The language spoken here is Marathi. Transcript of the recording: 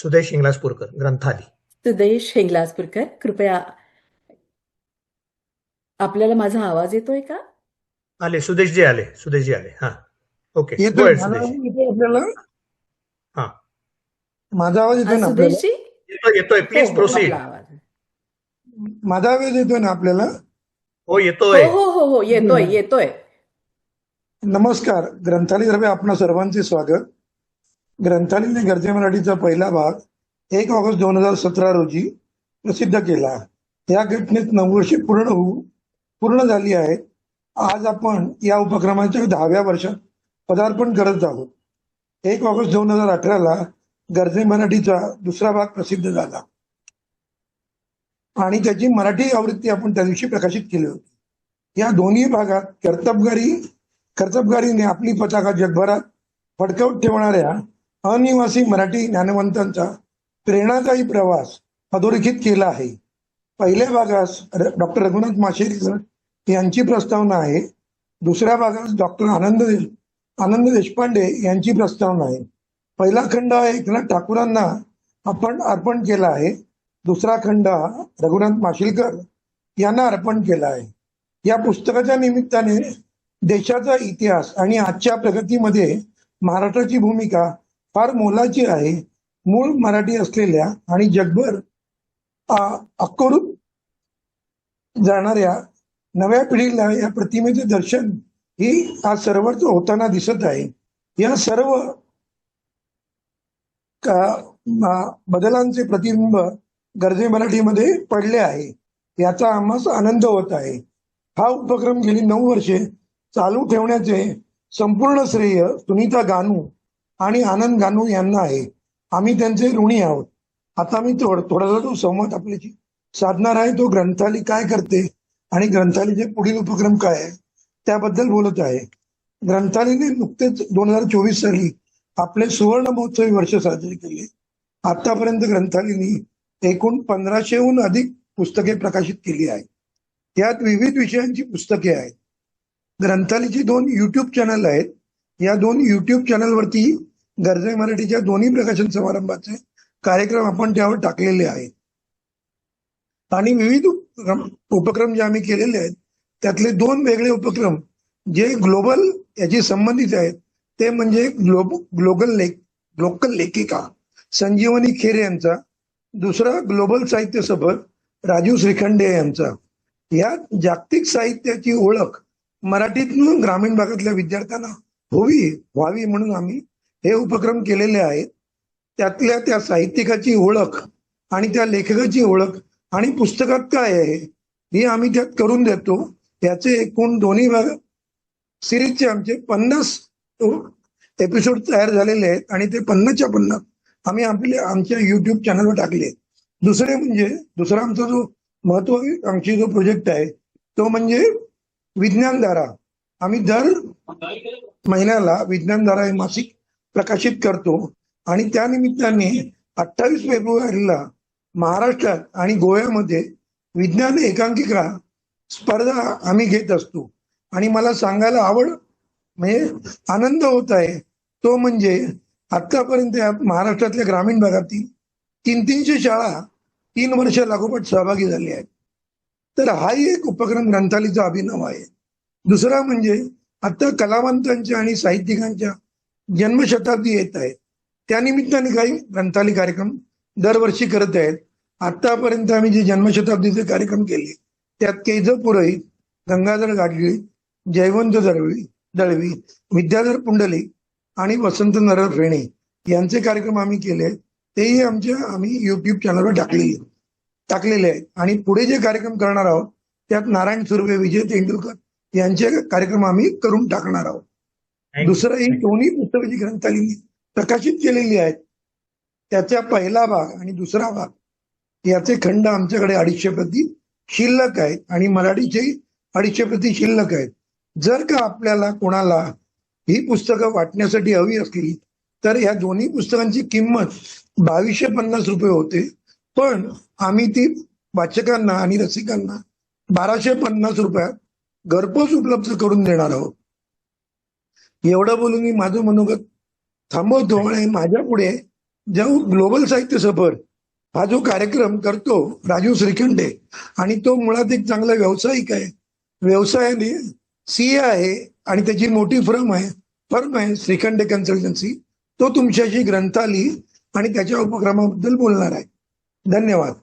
सुदेश इंगलासपूरकर, ग्रंथाली. सुदेश हिंगलाजपूरकर, कृपया. आपल्याला माझा आवाज येतोय का? आले सुदेशजी, आले सुदेशजी, आले. हा, ओके, गो येतोय अहेड माझा सुदेशजी. आवाज येतोय आपल्याला? हा, माझा आवाज येतोय ना आपल्याला? सुदेशजी. येतोय येतोय, हो प्लीज हो, प्रोसीड. आपला आवाज. माझा आवाज येतोय ना आपल्याला? हो, हो येतोय. हो हो हो, येतोय येतोय. नमस्कार. ग्रंथालयातर्फे आपणा सर्वांचे स्वागत. ग्रंथालयाने गरजे मराठीचा पहिला भाग 1 ऑगस्ट 2017 रोजी प्रसिद्ध केला. या घटनेत 9 वर्षे पूर्ण झाली आहेत. आज आपण या उपक्रमाच्या 10व्या वर्षात पदार्पण करत आहोत. 1 ऑगस्ट 2018ला गरजे मराठीचा दुसरा भाग प्रसिद्ध झाला आणि त्याची मराठी आवृत्ती आपण त्या दिवशी प्रकाशित केली होती. या दोन्ही भागात कर्तबगारीने आपली पताका जगभरात फडकवत ठेवणाऱ्या अनिवासी मराठी ज्ञानवंतांचा प्रेरणादायी प्रवास अधोरेखित केला आहे. पहिल्या भागास डॉक्टर रघुनाथ माशेलकर यांची प्रस्तावना आहे. दुसऱ्या भागास डॉक्टर आनंद देशपांडे यांची प्रस्तावना आहे. पहिला खंड हा एकनाथ ठाकूरांना आपण अर्पण केला आहे. दुसरा खंड हा रघुनाथ माशेलकर यांना अर्पण केला आहे. या पुस्तकाच्या निमित्ताने देशाचा इतिहास आणि आजच्या प्रगतीमध्ये महाराष्ट्राची भूमिका फार मोलाची आहे. मूळ मराठी असलेल्या आणि जगभर अक्करून जाणाऱ्या नव्या पिढीला या प्रतिमेचे दर्शन ही आज सर्वच होताना दिसत आहे. या सर्व बदलांचे प्रतिबिंब गरजे मराठीमध्ये पडले आहे. याचा आम्हास आनंद होत आहे. हा उपक्रम गेली 9 वर्षे चालू ठेवण्याचे संपूर्ण श्रेय सुनीता गानू आणि आनंद गानू यांना आहे. आम्ही त्यांचे ऋणी आहोत. आता मी थोडासा जो संवाद आपल्याशी साधणार आहे तो ग्रंथाली काय करते आणि ग्रंथालीचे पुढील उपक्रम काय आहे त्याबद्दल बोलत आहे. ग्रंथालीने नुकतेच 2024 साली आपले सुवर्ण महोत्सवी वर्ष साजरे केले. आतापर्यंत ग्रंथालीने एकूण 1500हून अधिक पुस्तके प्रकाशित केली आहेत. यात विविध विषयांची पुस्तके आहेत. ग्रंथालीची 2 युट्यूब चॅनल आहेत. या 2 युट्यूब चॅनलवरती गरजे मराठीच्या दोन्ही प्रकाशन समारंभाचे कार्यक्रम आपण त्यावर टाकलेले आहेत आणि विविध उपक्रम जे आम्ही केलेले आहेत त्यातले 2 वेगळे उपक्रम जे ग्लोबल याची संबंधित आहेत ते म्हणजे लोकल लेखिका संजीवनी खेरे यांचा, दुसरा ग्लोबल साहित्य सभा राजीव श्रीखंडे यांचा. या जागतिक साहित्याची ओळख मराठीतून ग्रामीण भागातल्या विद्यार्थ्यांना व्हावी म्हणून आम्ही हे उपक्रम केलेले आहेत. त्यातल्या त्या साहित्यिकाची ओळख आणि त्या लेखकाची ओळख आणि पुस्तकात काय आहे हे आम्ही त्यात करून देतो. याचे एकूण दोन्ही भाग सिरीजचे आमचे 50 एपिसोड तयार झालेले आहेत आणि ते 50च्या 50 आम्ही आमच्या युट्यूब चॅनलवर टाकले. दुसरा आमचा जो महत्वाकांक्षी जो प्रोजेक्ट आहे तो म्हणजे विज्ञानधारा. आम्ही दर महिन्याला विज्ञानधारा हे मासिक प्रकाशित करतो आणि त्या निमित्ताने 28 फेब्रुवारीला महाराष्ट्रात आणि गोव्यामध्ये विज्ञान एकांकिका स्पर्धा आम्ही घेत असतो. आणि मला सांगायला म्हणजे आनंद होत आहे तो म्हणजे आतापर्यंत महाराष्ट्रातल्या ग्रामीण भागातील 300 शाळा 3 वर्ष लागोपाठ सहभागी झाली आहेत. तर हाही एक उपक्रम ग्रंथालीचा अभिनव आहे. दुसरा म्हणजे आता कलावंतांच्या आणि साहित्यिकांच्या जन्मशताब्दी येत आहेत. त्यानिमित्ताने काही ग्रंथाली कार्यक्रम दरवर्षी करत आहेत. आतापर्यंत आम्ही जे जन्मशताब्दीचे कार्यक्रम केले त्यात केज पुरोहित, गंगाधर गाडगीळ, जयवंत दळवी, विद्याधर पुंडलिक आणि वसंत नरळ फेणे यांचे कार्यक्रम आम्ही केले. तेही आम्ही युट्यूब चॅनलवर टाकलेले आहेत. आणि पुढे जे कार्यक्रम करणार आहोत त्यात नारायण सुर्वे, विजय तेंडुलकर यांचे कार्यक्रम आम्ही करून टाकणार आहोत. दुसरं ही दोन्ही पुस्तकं जी ग्रंथालीने प्रकाशित केलेली आहेत त्याचा पहिला भाग आणि दुसरा भाग याचे खंड आमच्याकडे 250 प्रती शिल्लक आहेत आणि मराठीचे 250 प्रती शिल्लक आहेत. जर का आपल्याला कोणाला ही पुस्तकं वाटण्यासाठी हवी असली तर या दोन्ही पुस्तकांची किंमत 2250 रुपये होते. पण आम्ही ती वाचकांना आणि रसिकांना 1250 रुपयात घरपोच उपलब्ध करून देणार आहोत. एवढं बोलून मी माझं मनोगत थांबवतो आणि माझ्या पुढे जो ग्लोबल साहित्य सफर हा जो कार्यक्रम करतो राजीव श्रीखंडे, आणि तो मुळात एक चांगला व्यावसायिक आहे, व्यवसायाने सीए आहे आणि त्याची मोठी फर्म आहे श्रीखंडे कन्सल्टन्सी. तो तुमच्याशी ग्रंथाली आणि त्याच्या उपक्रमाबद्दल बोलणार आहे. धन्यवाद.